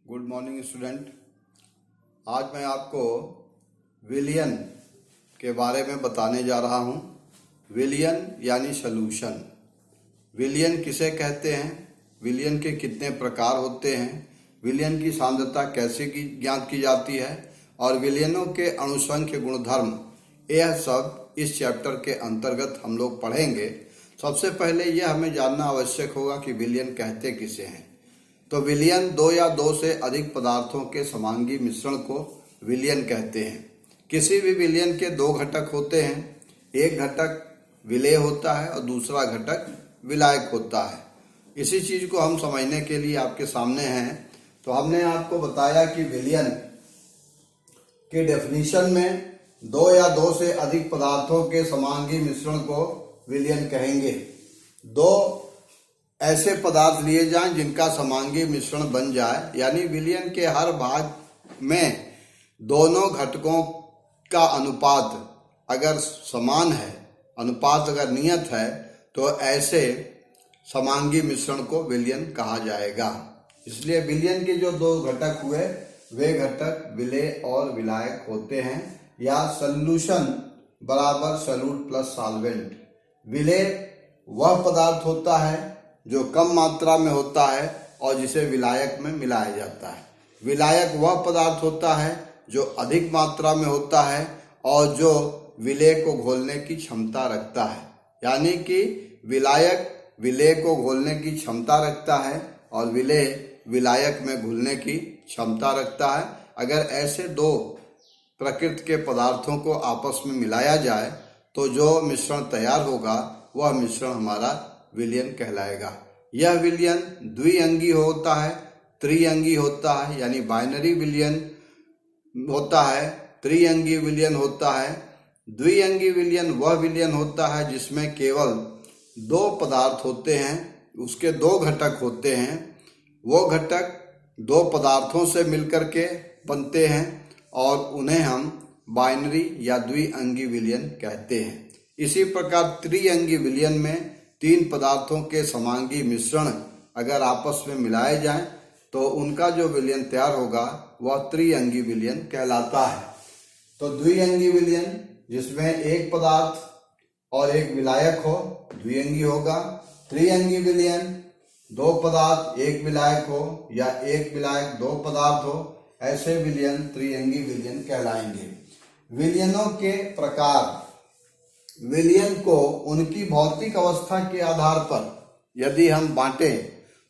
Good morning student. आज मैं आपको विलयन के बारे में बताने जा रहा हूँ। विलयन यानी सॉल्यूशन। विलयन किसे कहते हैं, विलयन के कितने प्रकार होते हैं, विलयन की सांद्रता कैसे ज्ञात की जाती है और विलयनों के अणुसंख्य गुणधर्म, यह सब इस चैप्टर के अंतर्गत हम लोग पढ़ेंगे। सबसे पहले यह हमें जानना आवश्यक होगा कि विलयन कहते किसे हैं। तो विलयन दो या दो से अधिक पदार्थों के समांगी मिश्रण को विलयन कहते हैं। किसी भी विलयन के दो घटक होते हैं, एक घटक विलेय होता है और दूसरा घटक विलायक होता है। इसी चीज को हम समझने के लिए आपके सामने हैं। तो हमने आपको बताया कि विलयन के डेफिनेशन में दो या दो से अधिक पदार्थों के समांगी मिश्रण को विलयन कहेंगे। दो ऐसे पदार्थ लिए जाएं जिनका समांगी मिश्रण बन जाए, यानी विलयन के हर भाग में दोनों घटकों का अनुपात अगर समान है, अनुपात अगर नियत है, तो ऐसे समांगी मिश्रण को विलयन कहा जाएगा। इसलिए विलयन के जो दो घटक हुए वे घटक विलेय और विलायक होते हैं, या सॉल्यूशन बराबर सॉल्यूट प्लस सॉल्वेंट। विलेय वह पदार्थ होता है जो कम मात्रा में होता है और जिसे विलायक में मिलाया जाता है। विलायक वह पदार्थ होता है जो अधिक मात्रा में होता है और जो विलेय को घोलने की क्षमता रखता है। यानी कि विलायक विलेय को घोलने की क्षमता रखता है और विलेय विलायक में घुलने की क्षमता रखता है। अगर ऐसे दो प्रकृति के पदार्थों को आपस में मिलाया जाए तो जो मिश्रण तैयार होगा वह मिश्रण हमारा विलयन कहलाएगा। यह विलयन द्विअंगी होता है, त्रिअंगी होता है, यानी बाइनरी विलयन होता है, त्रिअंगी विलयन होता है। द्विअंगी विलयन वह विलयन होता है जिसमें केवल दो पदार्थ होते हैं, उसके दो घटक होते हैं। वो घटक दो पदार्थों से मिलकर के बनते हैं और उन्हें हम बाइनरी या द्विअंगी विलयन कहते हैं। इसी प्रकार त्रिअंगी विलयन में तीन पदार्थों के समांगी मिश्रण अगर आपस में मिलाए जाएं तो उनका जो विलयन तैयार होगा वह त्रिअंगी विलयन कहलाता है। तो द्विअंगी विलयन जिसमें एक पदार्थ और एक विलायक हो, द्विअंगी होगा। त्रिअंगी विलयन दो पदार्थ एक विलायक हो या एक विलायक दो पदार्थ हो, ऐसे विलयन त्रिअंगी विलयन कहलाएंगे। विलयनों के प्रकार। विलयन को उनकी भौतिक अवस्था के आधार पर यदि हम बांटें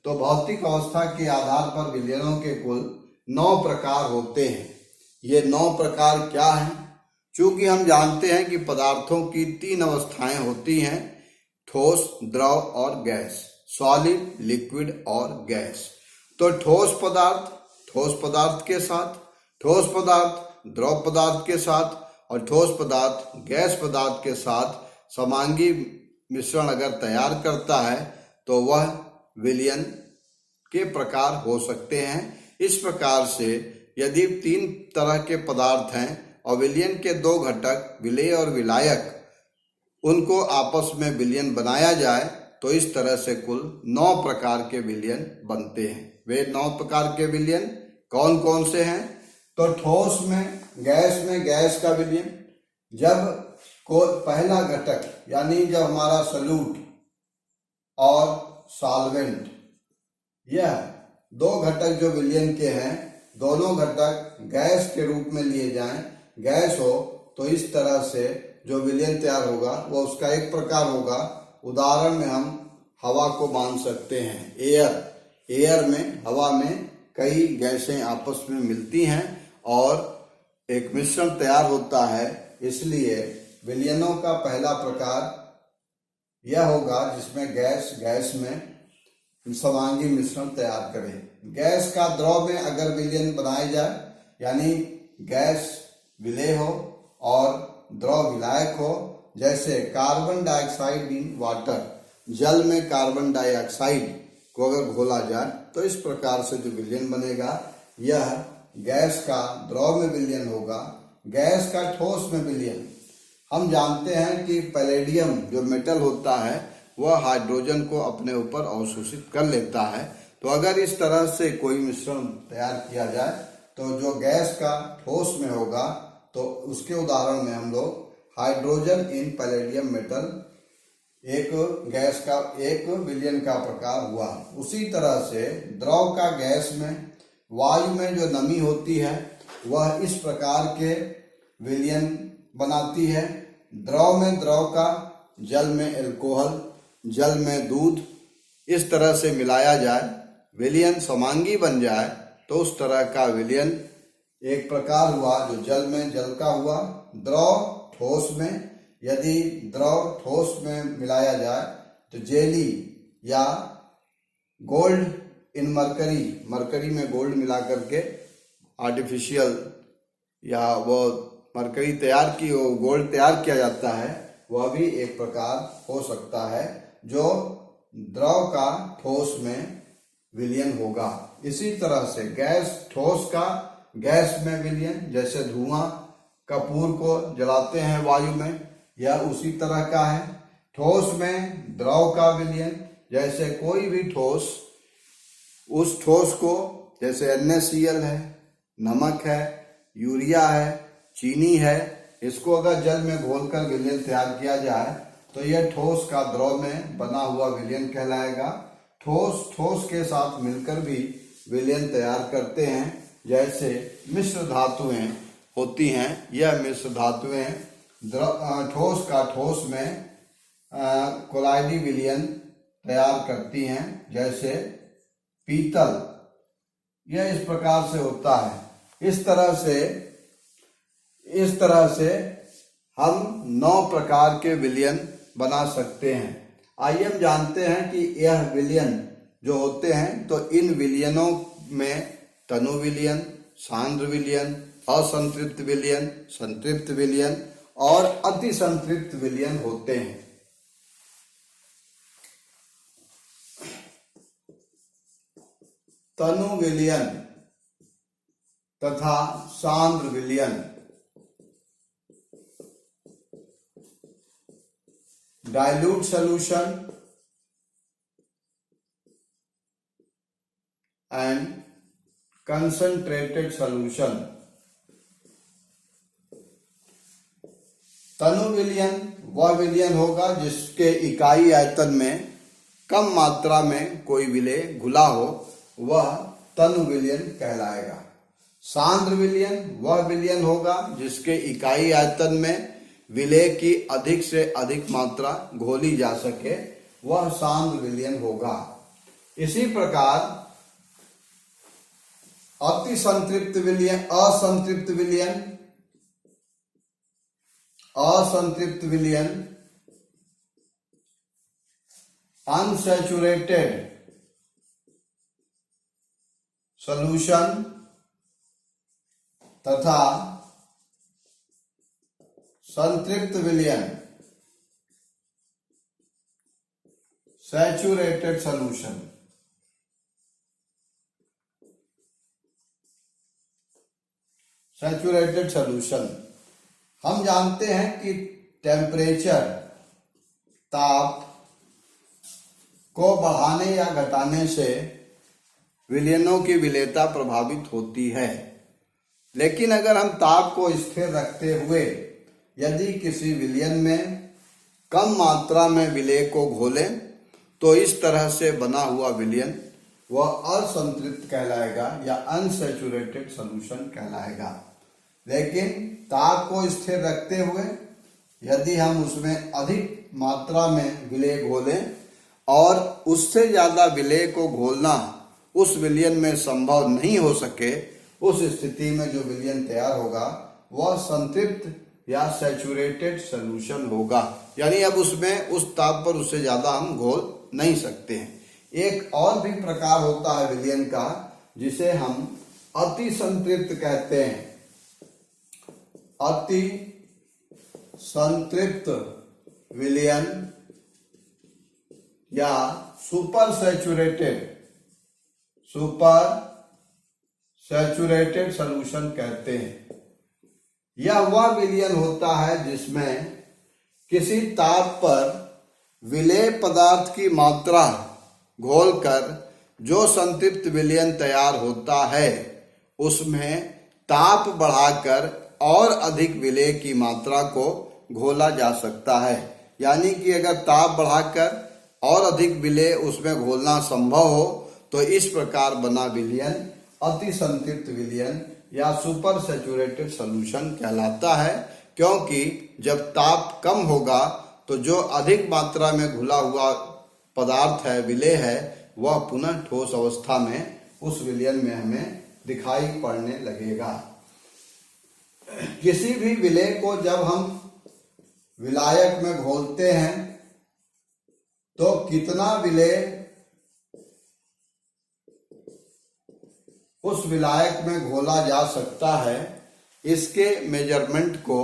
तो भौतिक अवस्था के आधार पर विलयनों के कुल 9 प्रकार होते हैं। ये 9 प्रकार क्या हैं? चूंकि हम जानते हैं कि पदार्थों की 3 अवस्थाएं होती हैं, ठोस, द्रव और गैस, सॉलिड, लिक्विड और गैस। तो ठोस पदार्थ के साथ, ठोस पदार्थ द्रव पदार्थ के साथ और ठोस पदार्थ गैस पदार्थ के साथ समांगी मिश्रण अगर तैयार करता है तो वह विलयन के प्रकार हो सकते हैं। इस प्रकार से यदि 3 तरह के पदार्थ हैं और विलयन के दो घटक विलेय और विलायक, उनको आपस में विलयन बनाया जाए तो इस तरह से कुल 9 प्रकार के विलयन बनते हैं। वे 9 प्रकार के विलयन कौन कौन से हैं? तो ठोस में गैस का विलयन, जब को पहला घटक यानी जब हमारा सॉल्यूट और सॉल्वेंट, यह दो घटक जो विलयन के हैं, दोनों घटक गैस के रूप में लिए जाएं, गैस हो तो इस तरह से जो विलयन तैयार होगा वो उसका एक प्रकार होगा। उदाहरण में हम हवा को मान सकते हैं, एयर में, हवा में कई गैसें आपस में मिलती हैं और एक मिश्रण तैयार होता है। इसलिए विलयनों का पहला प्रकार यह होगा जिसमें गैस में समांगी मिश्रण तैयार करें। गैस का द्रव में अगर विलयन बनाए जाए, यानी गैस विलेय हो और द्रव विलायक हो, जैसे कार्बन डाइऑक्साइड इन वाटर, जल में कार्बन डाइऑक्साइड को अगर घोला जाए तो इस प्रकार से जो विलयन बनेगा यह गैस का द्रव में विलयन होगा। गैस का ठोस में विलयन, हम जानते हैं कि पैलेडियम जो मेटल होता है वह हाइड्रोजन को अपने ऊपर अवशोषित कर लेता है, तो अगर इस तरह से कोई मिश्रण तैयार किया जाए तो जो गैस का ठोस में होगा, तो उसके उदाहरण में हम लोग हाइड्रोजन इन पैलेडियम मेटल एक गैस का एक विलयन का प्रकार हुआ। उसी तरह से द्रव का गैस में, वायु में जो नमी होती है वह इस प्रकार के विलयन बनाती है। द्रव में द्रव का, जल में अल्कोहल, जल में दूध, इस तरह से मिलाया जाए, विलयन समांगी बन जाए, तो उस तरह का विलयन एक प्रकार हुआ जो जल में जल का हुआ। द्रव ठोस में, यदि द्रव ठोस में मिलाया जाए तो जेली या गोल्ड इन मरकरी, मरकरी में गोल्ड मिला करके आर्टिफिशियल या वो मरकरी तैयार की, वो गोल्ड तैयार किया जाता है, वह भी एक प्रकार हो सकता है जो द्रव का ठोस में विलयन होगा। इसी तरह से गैस, ठोस का गैस में विलयन, जैसे धुआं कपूर को जलाते हैं वायु में, यह उसी तरह का है। ठोस में द्रव का विलयन, जैसे कोई भी ठोस, उस ठोस को, जैसे NaCl है, नमक है, यूरिया है, चीनी है, इसको अगर जल में घोलकर विलयन तैयार किया जाए तो यह ठोस का द्रव में बना हुआ विलयन कहलाएगा। ठोस ठोस के साथ मिलकर भी विलयन तैयार करते हैं, जैसे मिश्र धातुएं होती हैं। यह मिश्र धातुएं ठोस का ठोस में कोलाइडी विलयन तैयार करती हैं, जैसे पीतल, यह इस प्रकार से होता है। इस तरह से हम 9 प्रकार के विलयन बना सकते हैं। आइए हम जानते हैं कि यह विलयन जो होते हैं, तो इन विलयनों में तनु विलयन, सांद्र विलयन, असंतृप्त विलयन, संतृप्त विलयन और अति संतृप्त विलयन होते हैं। तनु विलयन तथा सांद्र विलयन। Dilute solution and concentrated solution. तनु विलयन वह विलयन होगा जिसके इकाई आयतन में कम मात्रा में कोई विलेय घुला हो, वह तनु विलयन कहलाएगा। सांद्र विलयन वह विलयन होगा जिसके इकाई आयतन में विलेय की अधिक से अधिक मात्रा घोली जा सके, वह सांद्र विलयन होगा। इसी प्रकार अति संतृप्त विलयन, असंतृप्त विलयन, अनसैचुरेटेड सॉल्यूशन तथा संतृप्त विलयन, सैचुरेटेड सॉल्यूशन। सैचुरेटेड सॉल्यूशन, हम जानते हैं कि टेम्परेचर, ताप को बढ़ाने या घटाने से विलयनों की विलेयता प्रभावित होती है। लेकिन अगर हम ताप को स्थिर रखते हुए यदि किसी विलयन में कम मात्रा में विलेय को घोलें, तो इस तरह से बना हुआ विलयन वह असंतृप्त कहलाएगा या अनसैचुरेटेड सॉल्यूशन कहलाएगा। लेकिन ताप को स्थिर रखते हुए यदि हम उसमें अधिक मात्रा में विलेय घोलें और उससे ज्यादा विलेय को घोलना उस विलयन में संभव नहीं हो सके, उस स्थिति में जो विलयन तैयार होगा वह संतृप्त या सैचुरेटेड सॉल्यूशन होगा। यानी अब उसमें उस ताप पर उससे ज्यादा हम घोल नहीं सकते हैं। एक और भी प्रकार होता है विलयन का जिसे हम अति संतृप्त कहते हैं। अति संतृप्त विलयन या सुपर सैचुरेटेड सॉल्यूशन कहते हैं। यह वह विलयन होता है जिसमें किसी ताप पर विलेय पदार्थ की मात्रा घोलकर जो संतृप्त विलयन तैयार होता है उसमें ताप बढ़ाकर और अधिक विलेय की मात्रा को घोला जा सकता है। यानी कि अगर ताप बढ़ाकर और अधिक विलेय उसमें घोलना संभव हो तो इस प्रकार बना विलयन अति संतृप्त विलयन या सुपर सैचुरेटेड सॉल्यूशन कहलाता है। क्योंकि जब ताप कम होगा तो जो अधिक मात्रा में घुला हुआ पदार्थ है, विलेय है, वह पुनः ठोस अवस्था में उस विलयन में हमें दिखाई पड़ने लगेगा। किसी भी विलेय को जब हम विलायक में घोलते हैं तो कितना विलेय उस विलायक में घोला जा सकता है, इसके मेजरमेंट को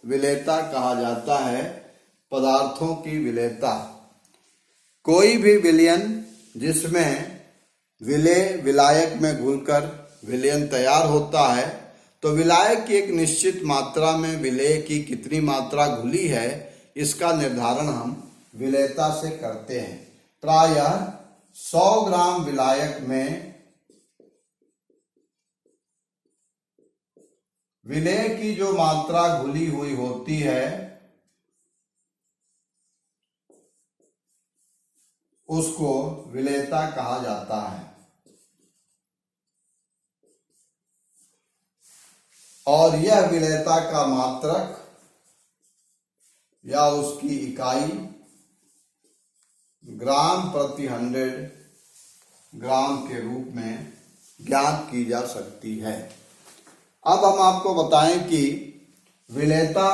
विलेयता कहा जाता है, पदार्थों की विलेयता। कोई भी विलयन जिसमें विलेय विलायक में घुलकर विलयन तैयार होता है तो विलायक की एक निश्चित मात्रा में विलेय की कितनी मात्रा घुली है इसका निर्धारण हम विलेयता से करते हैं। प्रायः 100 ग्राम विलायक में विलेय की जो मात्रा घुली हुई होती है उसको विलेयता कहा जाता है। और यह विलेयता का मात्रक या उसकी इकाई ग्राम प्रति 100 ग्राम के रूप में ज्ञात की जा सकती है। अब हम आपको बताएं कि विलेयता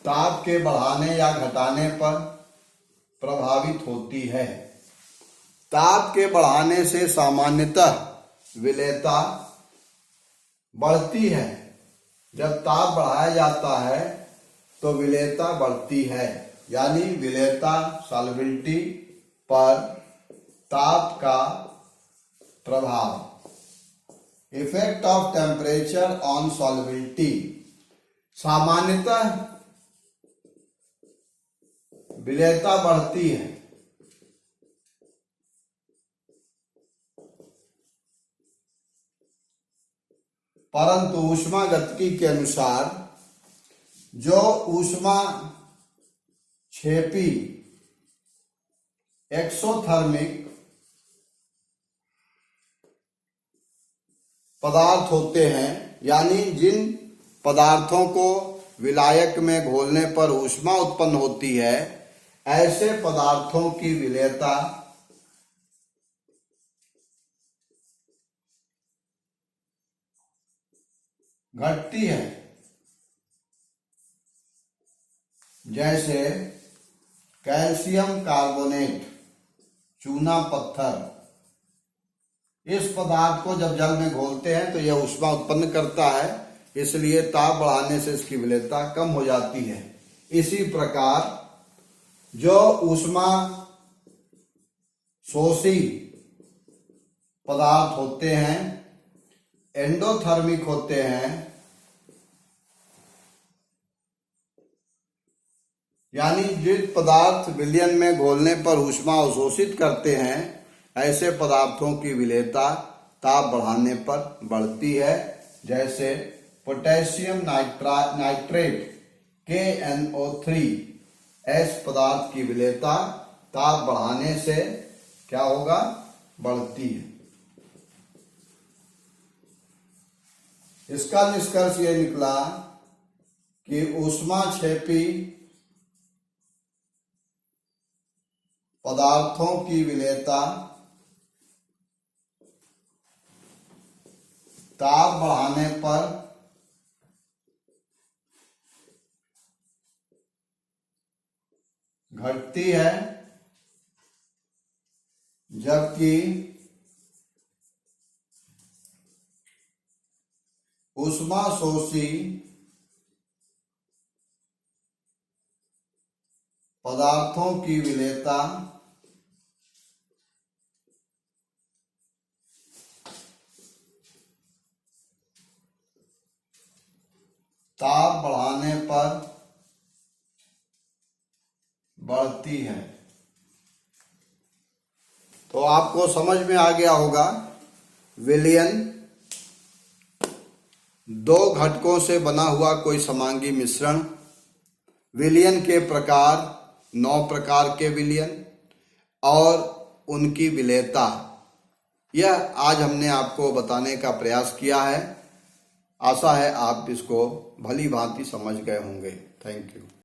ताप के बढ़ाने या घटाने पर प्रभावित होती है। ताप के बढ़ाने से सामान्यतः विलेयता बढ़ती है। जब ताप बढ़ाया जाता है तो विलेयता बढ़ती है, यानी विलेयता सॉल्युबिलिटी पर ताप का प्रभाव, effect of temperature on solubility. सामान्यतः विलेयता बढ़ती है, परंतु ऊष्मागतिकी के अनुसार जो ऊष्मा क्षेपी एक्सोथर्मिक पदार्थ होते हैं, यानी जिन पदार्थों को विलायक में घोलने पर ऊष्मा उत्पन्न होती है, ऐसे पदार्थों की विलेयता घटती है। जैसे कैल्शियम कार्बोनेट, चूना पत्थर, इस पदार्थ को जब जल में घोलते हैं तो यह ऊष्मा उत्पन्न करता है, इसलिए ताप बढ़ाने से इसकी विलेयता कम हो जाती है। इसी प्रकार जो ऊष्मा शोषी पदार्थ होते हैं, एंडोथर्मिक होते हैं, यानी जिन पदार्थ विलयन में घोलने पर ऊष्मा अवशोषित करते हैं, ऐसे पदार्थों की विलेयता ताप बढ़ाने पर बढ़ती है। जैसे पोटेशियम नाइट्रेट KNO3 ऐसे पदार्थ की विलेयता ताप बढ़ाने से क्या होगा, बढ़ती है। इसका निष्कर्ष ये निकला कि ऊष्माक्षेपी पदार्थों की विलेयता ताप बढ़ाने पर घटती है, जबकि ऊष्मा शोषी पदार्थों की विलेयता ताप बढ़ाने पर बढ़ती है। तो आपको समझ में आ गया होगा विलयन दो घटकों से बना हुआ कोई समांगी मिश्रण। विलयन के प्रकार 9 प्रकार के विलयन और उनकी विलेयता, यह आज हमने आपको बताने का प्रयास किया है। आशा है आप इसको भली भांति समझ गए होंगे। Thank you.